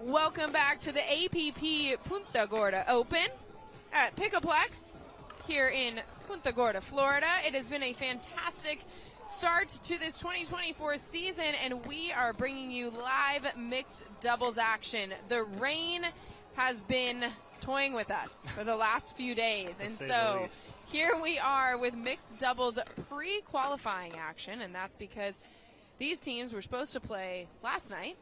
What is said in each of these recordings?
Welcome back to the APP Punta Gorda Open at Pickaplex here in Punta Gorda, Florida. It has been a fantastic start to this 2024 season, and we are bringing you live mixed doubles action. The rain has been toying with us for the last few days, and so here we are with mixed doubles pre-qualifying action, and that's because these teams were supposed to play last night.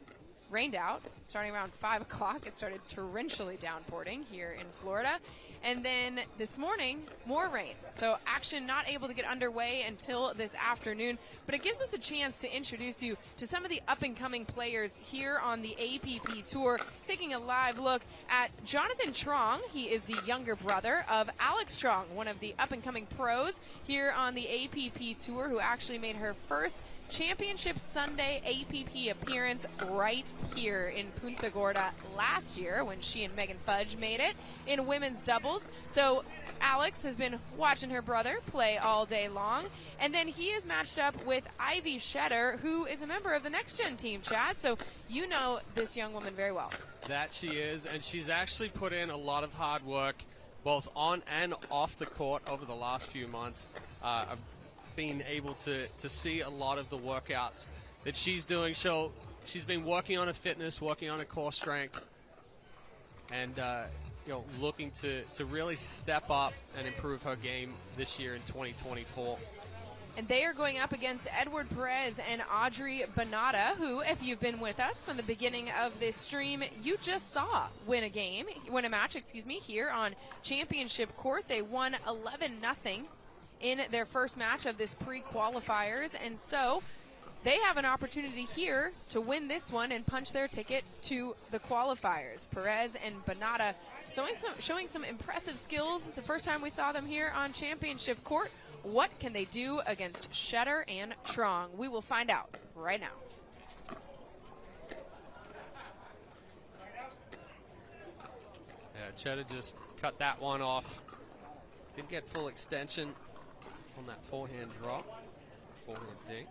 Rained out, starting around 5 o'clock. It started torrentially downpouring here in Florida. And then this morning, more rain. So action not able to get underway until this afternoon. But it gives us a chance to introduce you to some of the up-and-coming players here on the APP Tour. Taking a live look at Jonathan Truong. He is the younger brother of Alex Truong, one of the up-and-coming pros here on the APP Tour, who actually made her first Championship Sunday APP appearance right here in Punta Gorda last year when she and Megan Fudge made it in women's doubles. So Alex has been watching her brother play all day long, and then he is matched up with Ivy Tschetter, who is a member of the Next Gen team, Chad. So you know this young woman very well. That she is, and she's actually put in a lot of hard work both on and off the court over the last few months. Been able to see a lot of the workouts that she's doing. So she's been working on her fitness, working on her core strength, and looking to really step up and improve her game this year in 2024. And they are going up against Edward Perez and Audrey Banada, who, if you've been with us from the beginning of this stream, you just saw win a match, here on Championship Court. They won 11-0. In their first match of this pre-qualifiers, and so they have an opportunity here to win this one and punch their ticket to the qualifiers. Perez and Banada showing some impressive skills the first time we saw them here on Championship Court. What can they do against Tschetter and Truong? We will find out right now. Yeah, Tschetter just cut that one off. Didn't get full extension on that forehand drop, forehand dink.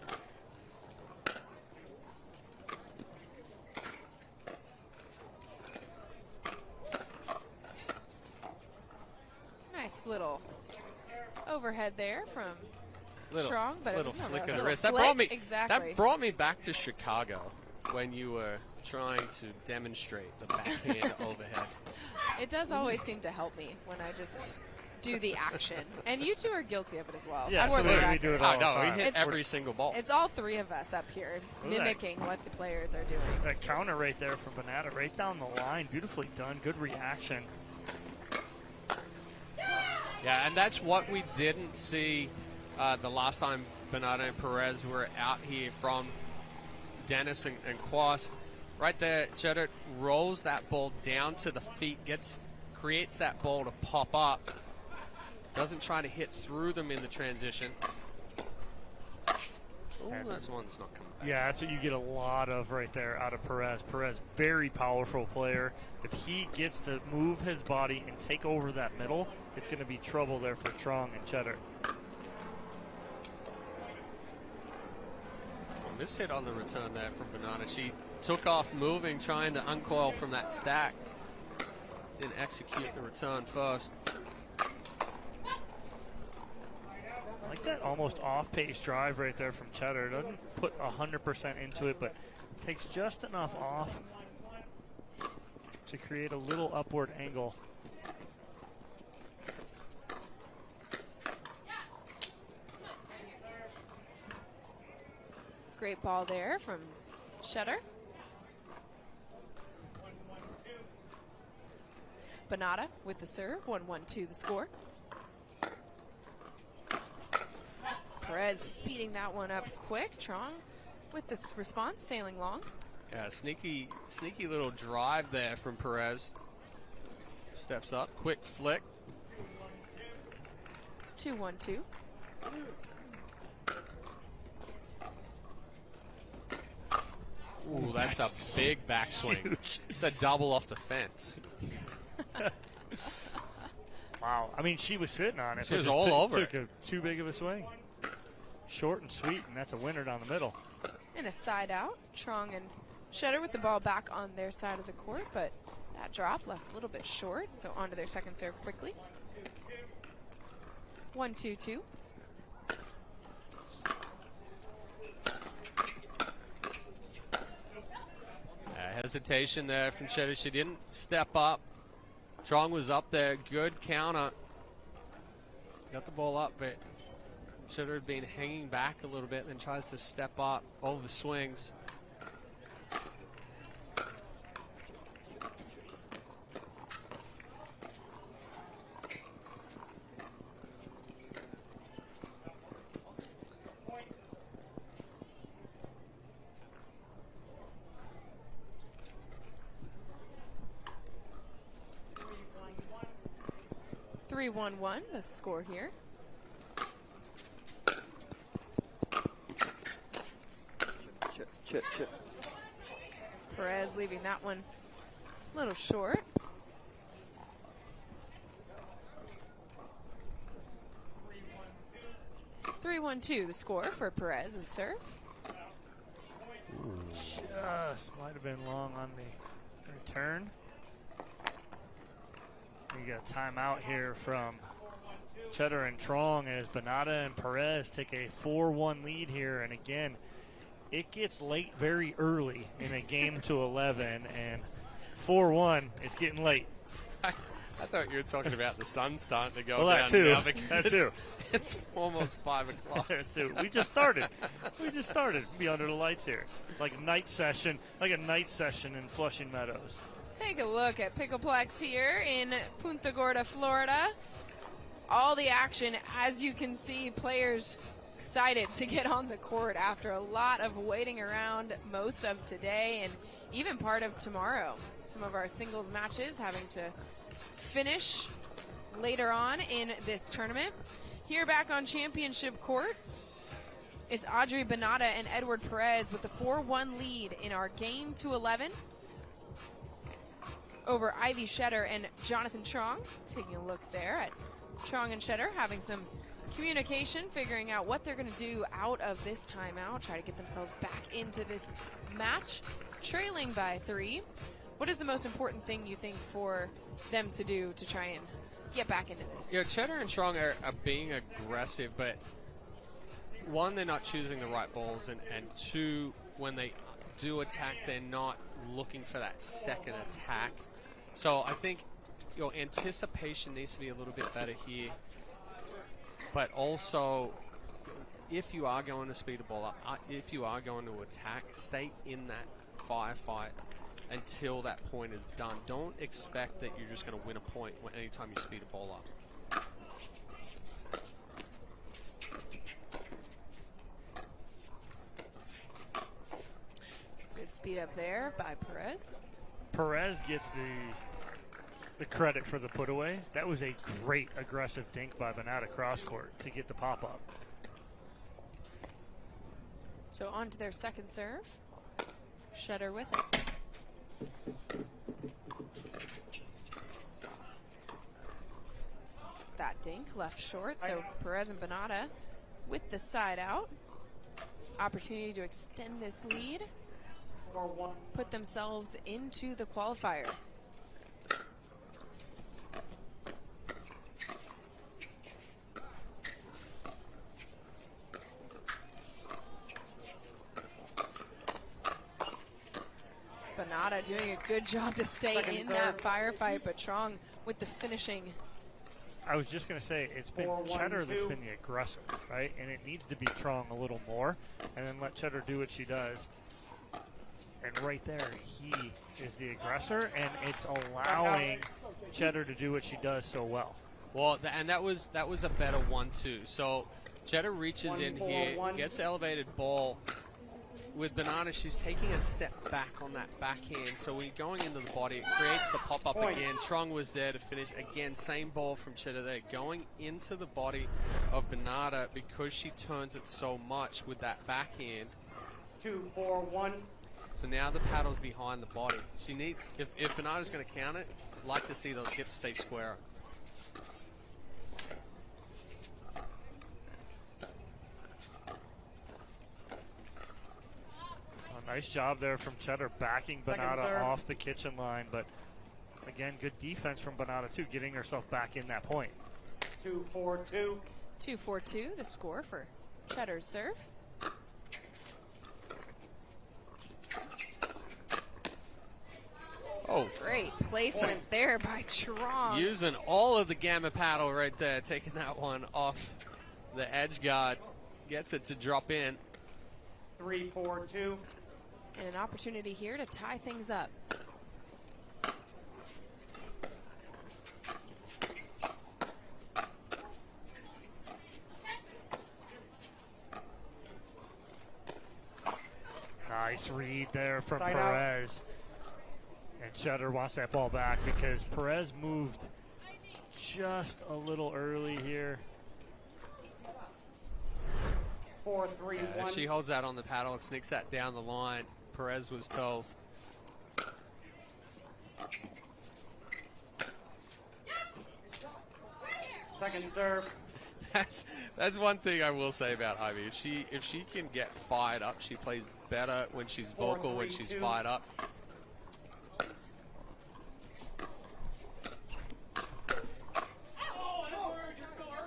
Nice little overhead there from Truong, but little flick of the wrist. That brought me back to Chicago when you were trying to demonstrate the backhand overhead. It does always seem to help me when I just do the action. And you two are guilty of it as well. Yeah, absolutely. We do it all the time. We hit every single ball. It's all three of us up here mimicking what the players are doing. That counter right there from Banada, right down the line. Beautifully done. Good reaction. Yeah, and that's what we didn't see the last time Banada and Perez were out here from Dennis and Quast. Right there, Tschetter rolls that ball down to the feet, creates that ball to pop up. Doesn't try to hit through them in the transition. Oh, that's one that's not coming back. Yeah, that's what you get a lot of right there out of Perez. Perez, very powerful player. If he gets to move his body and take over that middle, it's going to be trouble there for Truong and Tschetter. Well, miss hit on the return there from Banana. She took off moving, trying to uncoil from that stack. Didn't execute the return first. I like that almost off-pace drive right there from Tschetter. Doesn't put 100% into it, but takes just enough off to create a little upward angle. Great ball there from Tschetter. Banada with the serve, 1-1-2 the score. Perez speeding that one up quick. Truong with this response, sailing long. Yeah, sneaky little drive there from Perez. Steps up, quick flick. 2-1-2. Ooh, that's a big backswing. Huge. It's a double off the fence. Wow. I mean, she was sitting on it. She was all over it. Took too big of a swing. Short and sweet, and that's a winner down the middle. And a side out. Truong and Tschetter with the ball back on their side of the court, but that drop left a little bit short, so onto their second serve quickly. 1-2-2. Hesitation there from Tschetter. She didn't step up. Truong was up there. Good counter. Got the ball up, but Tschetter had been hanging back a little bit, then tries to step up. Over swings. The score here. Perez leaving that one a little short. Three, 1-2 the score for Perez's serve. Just might have been long on the return. You got a timeout here from Tschetter and Truong as Banada and Perez take a 4-1 lead here. And again, it gets late very early in a game to 11, and 4-1, it's getting late. I thought you were talking about the sun starting to go well, down that too. now because That too. It's almost 5 o'clock. That too. We just started. Be under the lights here. Like a night session in Flushing Meadows. Take a look at Pickleplex here in Punta Gorda, Florida. All the action, as you can see, players excited to get on the court after a lot of waiting around most of today and even part of tomorrow. Some of our singles matches having to finish later on in this tournament. Here back on championship court is Audrey, Banada, and Edward Perez with the 4-1 lead in our game to 11 over Ivy Tschetter and Jonathan Truong. Taking a look there at Truong and Tschetter having some communication, figuring out what they're going to do out of this timeout, try to get themselves back into this match. Trailing by 3. What is the most important thing you think for them to do to try and get back into this? Yeah, Tschetter and Truong are being aggressive, but one, they're not choosing the right balls, and two, when they do attack, they're not looking for that second attack. So I think your anticipation needs to be a little bit better here. But also, if you are going to speed a ball up, if you are going to attack, stay in that firefight until that point is done. Don't expect that you're just going to win a point anytime you speed a ball up. Good speed up there by Perez. Perez gets the credit for the put away. That was a great aggressive dink by Banada cross court to get the pop up. So on to their second serve. Tschetter with it. That dink left short, so Perez and Banada with the side out. Opportunity to extend this lead. Put themselves into the qualifier. Banada doing a good job to stay in that firefight, but Truong with the finishing. I was just going to say, it's been Tschetter that's been the aggressor, right? And it needs to be Truong a little more, and then let Tschetter do what she does. And right there, he is the aggressor, and it's allowing Tschetter to do what she does so well. Well, and that was a better 1-2. So Tschetter reaches in here, gets elevated ball. With Banana, she's taking a step back on that backhand. So when you're going into the body, it creates the pop-up again. Truong was there to finish. Again, same ball from Tschetter there. Going into the body of Banana because she turns it so much with that backhand. 2-4-1. So now the paddle's behind the body. She needs, if Banana's going to count it, I'd like to see those hips stay square. Nice job there from Tschetter, backing Second Banada serve. off the kitchen line. But again, good defense from Banada too, getting herself back in that point. 2-4-2. 2-4-2, the score for Tschetter's serve. Oh, Great placement there by Truong. using all of the gamma paddle right there, taking that one off the edge guard. Gets it to drop in. 3-4-2. And an opportunity here to tie things up. Nice read there from Side out. Perez. And Tschetter wants that ball back because Perez moved just a little early here. 4-3-1. She holds that on the paddle and sneaks that down the line. Perez was toast. Second serve. That's one thing I will say about Ivy. If she can get fired up, she plays better when she's vocal, when she's 4-3-2. fired up.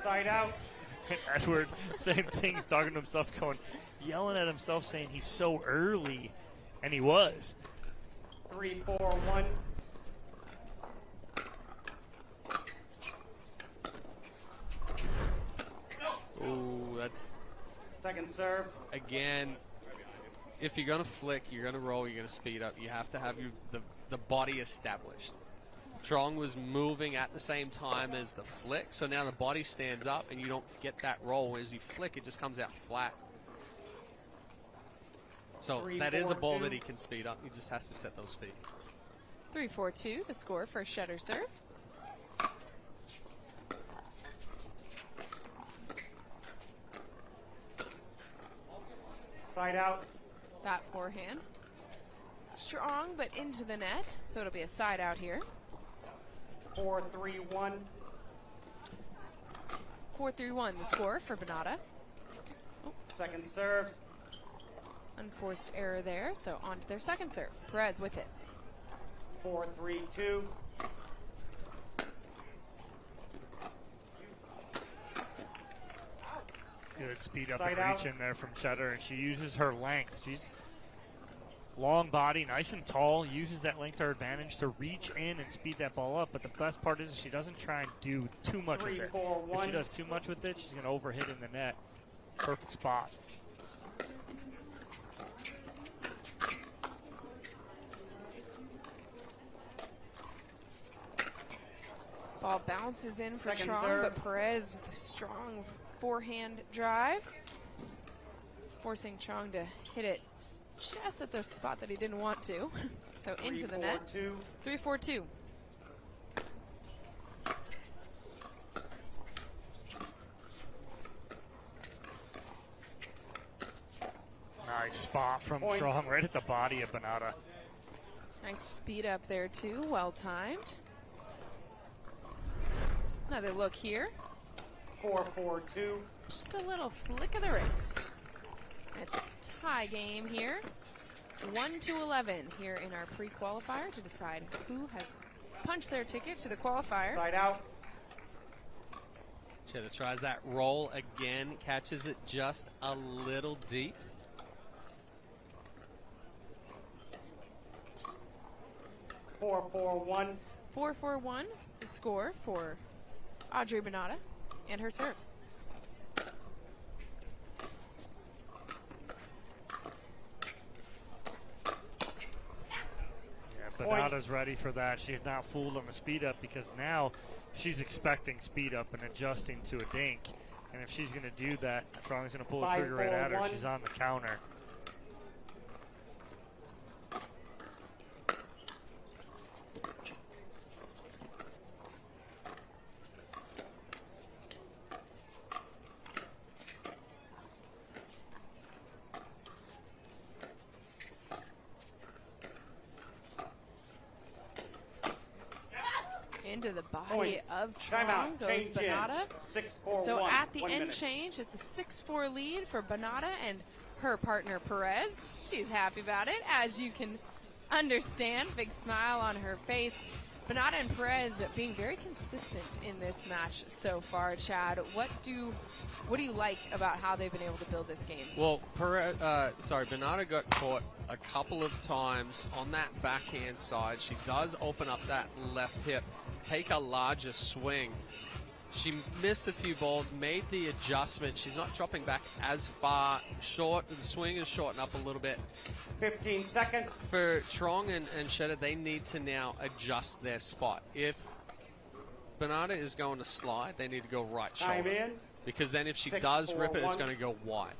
Side out. Edward, same thing, he's talking to himself, yelling at himself, saying he's so early, and he was. 3-4-1. Ooh, that's, Second serve. again, if you're going to flick, you're going to roll, you're going to speed up, you have to have the body established. Truong was moving at the same time as the flick, so now the body stands up and you don't get that roll. As you flick, it just comes out flat. So that is a ball 3-4-2. that he can speed up. He just has to set those feet. 3-4-2, the score for Tschetter's serve. Side out. That forehand. Strong, but into the net, so it'll be a side out here. 4-3-1. 4-3-1, the score for Banada. Second serve. Unforced error there, so on to their second serve. Perez with it. 4-3-2. Good speed up Side and out. reach in there from Tschetter, and she uses her length. She's long body, nice and tall, uses that length to her advantage to reach in and speed that ball up. But the best part is she doesn't try and do too much with it. 3-4-1. If she does too much with it, she's going to overhit in the net. Perfect spot. Ball bounces in for Second Truong, serve. but Perez with a strong forehand drive, forcing Truong to hit it just at the spot that he didn't want to. So into the net. 3-4-2. 3-4-2. Nice spot from Point. Truong right at the body of Banada. Nice speed up there too, well timed. Another look here. 4-4-2. Just a little flick of the wrist. And it's a tie game here. 1-11 here in our pre-qualifier to decide who has punched their ticket to the qualifier. Side out. Tschetter tries that roll again, catches it just a little deep. 4-4-1. 4-4-1, the score for Audrey Banada and her serve. Yeah, Banada's ready for that. She is not fooled on the speed up because now she's expecting speed up and adjusting to a dink. And if she's going to do that, Truong's going to pull the trigger right at her. 5-4-1. She's on the counter. Into the body Point. of Timeout. Truong goes Change in. Banada. 6-4-1. So at the 1 end minute. change, it's a 6-4 lead for Banada, and her partner Perez. She's happy about it, as you can understand. Big smile on her face. Banada and Perez being very consistent in this match so far. Chad, what do you like about how they've been able to build this game? Well, Banada got caught a couple of times on that backhand side. She does open up that left hip, take a larger swing. She missed a few balls, made the adjustment. She's not dropping back as far. Short, the swing is shortened up a little bit. 15 seconds. For Truong and Tschetter, they need to now adjust their spot. If Banada is going to slide, they need to go right Time shoulder. in. Because then if she 6, does 4, rip it, it's 1. going to go wide.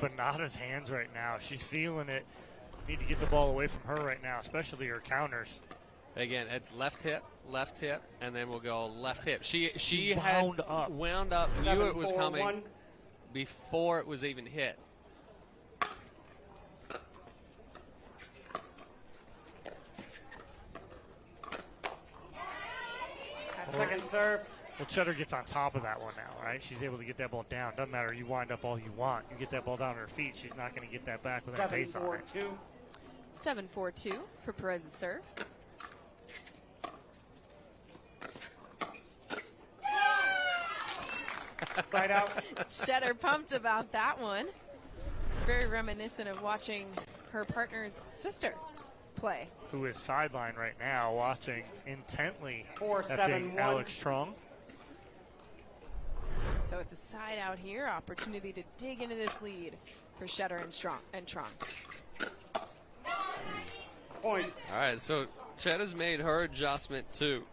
Banada's hands right now. She's feeling it. Need to get the ball away from her right now, especially her counters. Again, it's left hip, and then we'll go left hip. She wound had up. Wound up, 7, knew it was 4, coming 1. before it was even hit. Second serve. Well, Tschetter gets on top of that one now, right? She's able to get that ball down. Doesn't matter. You wind up all you want. You get that ball down on her feet. She's not going to get that back with that 7, pace on 4, it. 2. 7-4-2 for Perez's serve. Side out. Tschetter pumped about that one. Very reminiscent of watching her partner's sister play. Who is sidelined right now, watching intently 4, that 7, being 1. Alex Truong. So it's a side out here. Opportunity to dig into this lead for Tschetter and Truong. Point. All right, so Chetter's made her adjustment too.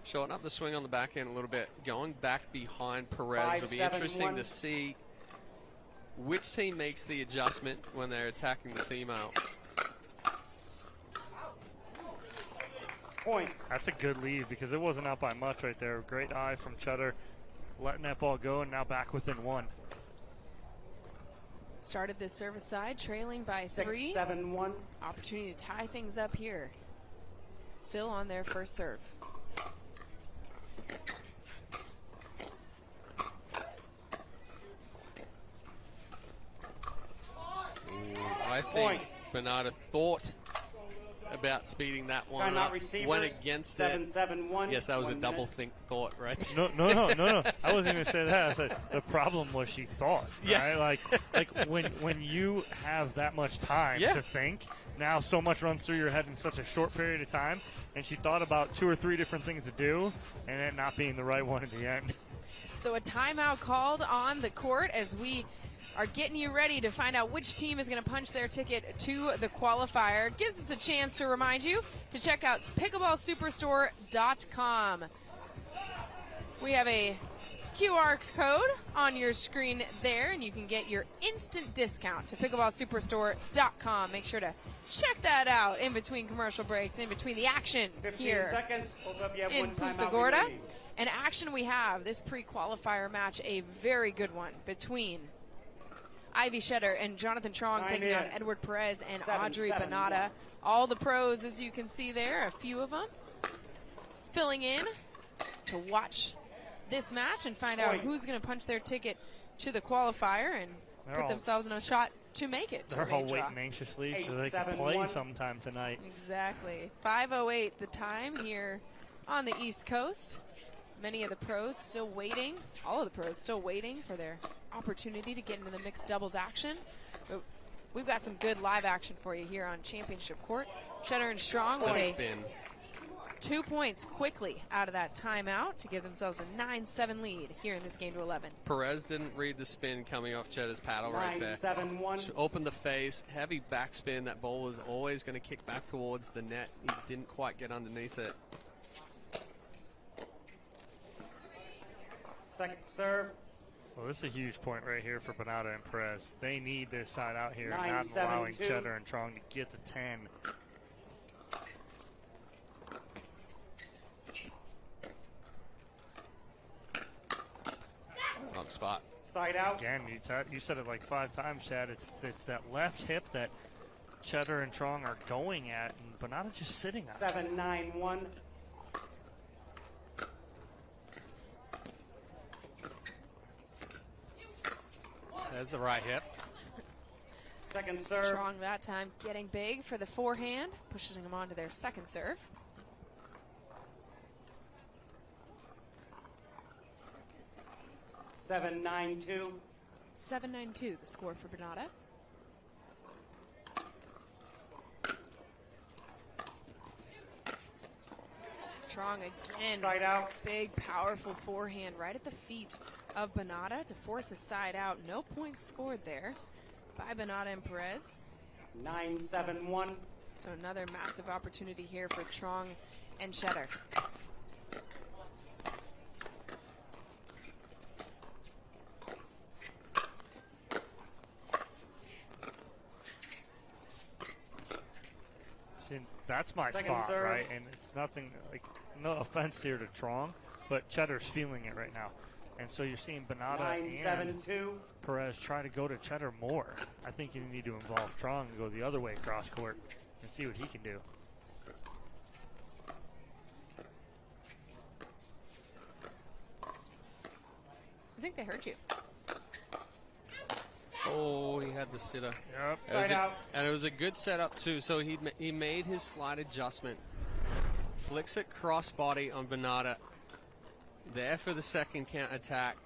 Shorten up the swing on the backhand a little bit. Going back behind Perez. 5, It'll be 7, interesting 1. to see which team makes the adjustment when they're attacking the female. Point. That's a good lead because it wasn't out by much right there. Great eye from Tschetter, letting that ball go, and now back within one. Started this service side trailing by 6, 3. 7, 1. Opportunity to tie things up here. Still on their first serve. I think Banada thought about speeding that one Timeout up, receivers. went against 7, it. 7, 1. Yes, that was a 1 double minute. think thought, right? No. I wasn't going to say that. I said the problem was she thought. Yeah. Right? Like when you have that much time Yeah. to think, now so much runs through your head in such a short period of time, and she thought about 2 or 3 different things to do, and it not being the right one at the end. So a timeout called on the court as we are getting you ready to find out which team is going to punch their ticket to the qualifier. Gives us a chance to remind you to check out pickleballsuperstore.com. We have a QR code on your screen there, and you can get your instant discount to pickleballsuperstore.com. Make sure to check that out in between commercial breaks, in between the action 15 here seconds. Both of you have in one Punta timeout Gorda. remaining. And action we have this pre-qualifier match, a very good one between Ivy Tschetter and Jonathan Truong Time taking in. on Edward Perez and 7, Audrey 7, Banada. 1. All the pros, as you can see there, a few of them filling in to watch this match and find out Point. who's going to punch their ticket to the qualifier and They're put all- themselves in a shot to make it. to They're the all main draw. waiting anxiously 8, so they 7, can play 1. sometime tonight. Exactly. 5:08 the time here on the East Coast. Many of the pros still waiting, all of the pros still waiting for their opportunity to get into the mixed doubles action. But we've got some good live action for you here on Championship Court. Tschetter and Truong with The a spin. 2 points quickly out of that timeout to give themselves a 9-7 lead here in this game to 11. Perez didn't read the spin coming off Chetter's paddle right 9, there. 7, 1. She opened the face, heavy backspin. That ball was always going to kick back towards the net. He didn't quite get underneath it. Second serve. Well, this is a huge point right here for Banada and Perez. They need this side out here, 9, not 7, allowing 2. Tschetter and Truong to get to 10. Wrong spot. Side out. Again, you said it like 5 times, Chad. It's that left hip that Tschetter and Truong are going at, and Banada just sitting on it. 7-9-1. There's the right hip. Second serve. Truong that time getting big for the forehand, pushing them onto their second serve. 7-9-2. 7-9-2, the score for Banada. Truong again. Side out. Big, powerful forehand right at the feet of Banada to force a side out. No points scored there by Banada and Perez. 9-7-1. So another massive opportunity here for Truong and Tschetter. See, that's my Second spot, serve. right? And it's nothing, like, no offense here to Truong, but Chetter's feeling it right now. And so you're seeing Banada and 9-7-2. Perez try to go to Tschetter more. I think you need to involve Truong and go the other way across court and see what he can do. I think they heard you. Oh, he had the sitter. Yep. Side out. And it was a good setup too. So he made his slide adjustment, flicks it cross body on Banada, there for the second count attack.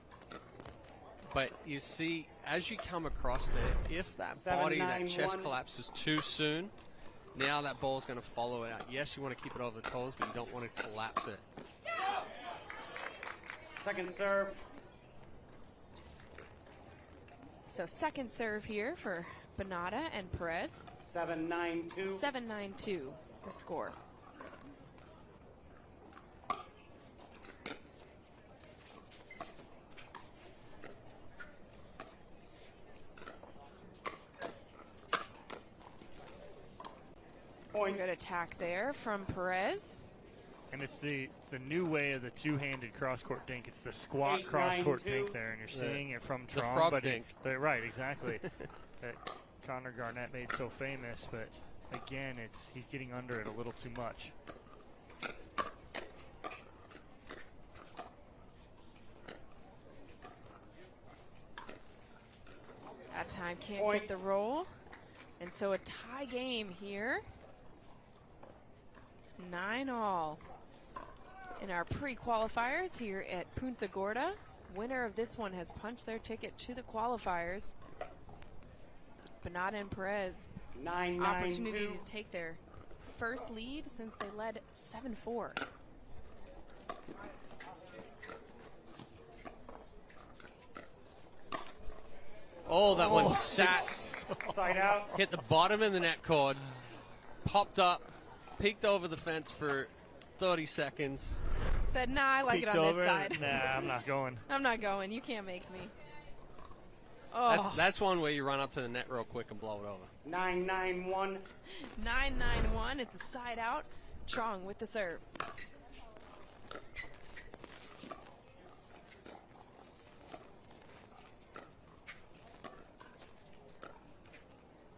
But you see, as you come across there, if that body, that chest 7-9-1. collapses too soon, now that ball's going to follow it out. Yes, you want to keep it over the toes, but you don't want to collapse it. Second serve. So second serve here for Banada and Perez. 7-9-2. 7-9-2, the score. Point. Good attack there from Perez. And it's the new way of the two-handed cross-court dink. It's the squat 8-9-2. cross-court dink there, and you're seeing it from The Truong. frog but dink. Right, exactly. That Connor Garnett made so famous, but again, he's getting under it a little too much. That time can't Point. get the roll. And so a tie game here. 9-all in our pre-qualifiers here at Punta Gorda. Winner of this one has punched their ticket to the qualifiers. Banada and Perez, 9-9-2. opportunity to take their first lead since they led 7-4. Oh, that one sat, Side out. hit the bottom of the net cord, popped up, peeked over the fence for 30 seconds. Said, nah, I like it Peeked on over this it. side. Nah, I'm not going. I'm not going. You can't make me. Oh, That's one where you run up to the net real quick and blow it over. 9-9-1. 9-9-1. It's a side out. Truong with the serve.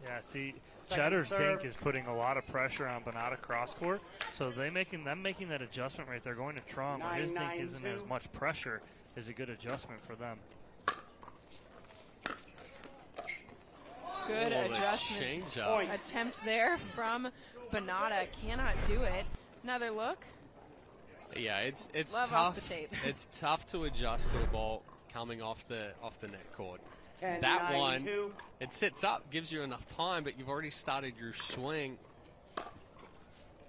Yeah, see, Second Chetter's serve. dink is putting a lot of pressure on Banada cross court. So making that adjustment right there, going to Truong, where his dink isn't 9-9-2. as much pressure, is a good adjustment for them. Good Oh, the adjustment. change up. Point. Attempt there from Banada. Cannot do it. Another look. Yeah, it's Love tough. off the tape. It's tough to adjust to a ball coming off the net cord. 10-9-2. That one, it sits up, gives you enough time, but you've already started your swing.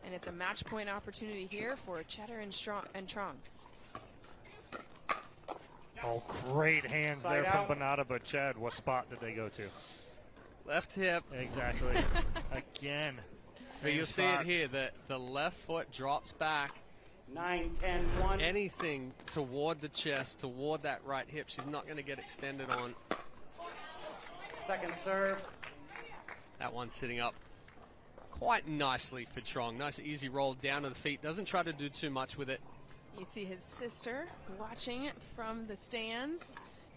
And it's a match point opportunity here for Tschetter and Truong. Oh, great hands Side there out. from Banada, but Chad, what spot did they go to? Left hip, Exactly. Again. but same you'll see spot. it here. The left foot drops back. 9-10-1. Anything toward the chest, toward that right hip, she's not going to get extended on. Second serve. That one sitting up quite nicely for Truong. Nice easy roll down to the feet. Doesn't try to do too much with it. You see his sister watching from the stands.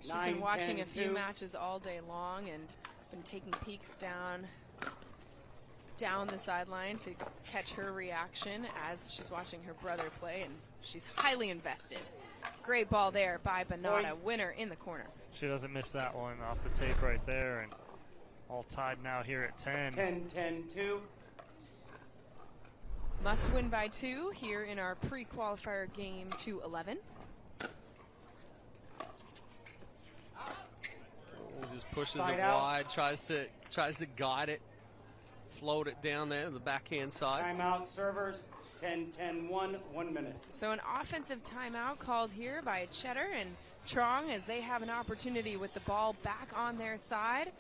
She's been watching a few 9-10-2. matches all day long and been taking peeks down the sideline to catch her reaction as she's watching her brother play, and she's highly invested. Great ball there by Banada, winner in the corner. She doesn't miss that one off the tape right there, and all tied now here at 10. 10-10-2. Must win by 2 here in our pre-qualifier game to 11. Just pushes Side it out. wide, tries to guide it, float it down there to the backhand side. Timeout servers. 10-10-1. 1 minute. So an offensive timeout called here by Tschetter and Truong as they have an opportunity with the ball back on their side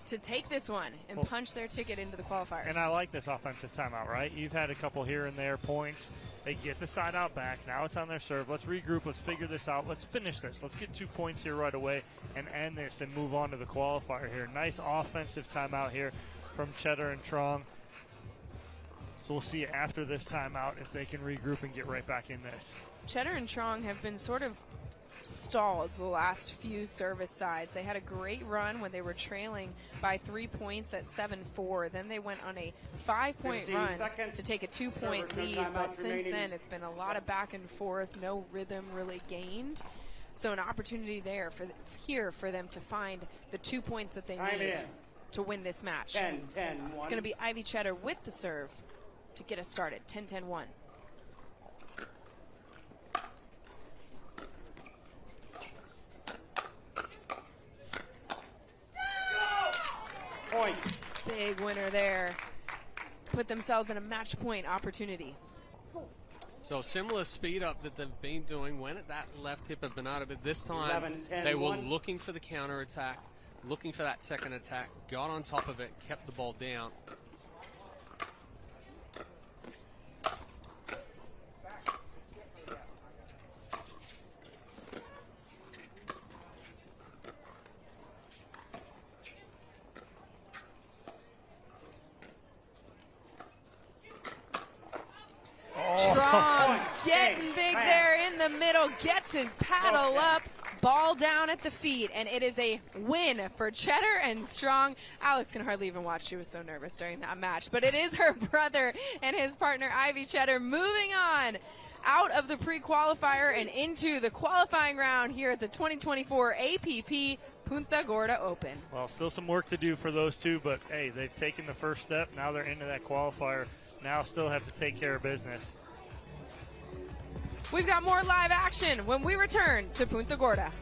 to take this one and punch their ticket into the qualifiers. And I like this offensive timeout, right? You've had a couple here and there points. They get the side out back. Now it's on their serve. Let's regroup. Let's figure this out. Let's finish this. Let's get 2 points here right away and end this and move on to the qualifier here. Nice offensive timeout here from Tschetter and Truong. So we'll see after this timeout if they can regroup and get right back in this. Tschetter and Truong have been sort of stalled the last few service sides. They had a great run when they were trailing by 3 points at 7-4. Then they went on a 5-point 15 run seconds. to take a 2-point Server, lead. timeouts But since remaining. then, it's been a lot of back and forth, no rhythm really gained. So an opportunity there for them to find the 2 points that they Time need in. to win this match. 10-10-1. It's going to be Ivy Tschetter with the serve to get us started. 10-10-1. Point. Big winner there. Put themselves in a match point opportunity. So similar speed up that they've been doing, went at that left hip of Banada, but this time 11-10-1. they were looking for the counter attack, looking for that second attack, got on top of it, kept the ball down. Truong Point. getting big Bang. there in the middle, gets his paddle Okay. up, ball down at the feet, and it is a win for Tschetter and Truong. Alex can hardly even watch. She was so nervous during that match. But it is her brother and his partner, Ivy Tschetter, moving on out of the pre-qualifier and into the qualifying round here at the 2024 APP Punta Gorda Open. Well, still some work to do for those two, but hey, they've taken the first step. Now they're into that qualifier. Now still have to take care of business. We've got more live action when we return to Punta Gorda.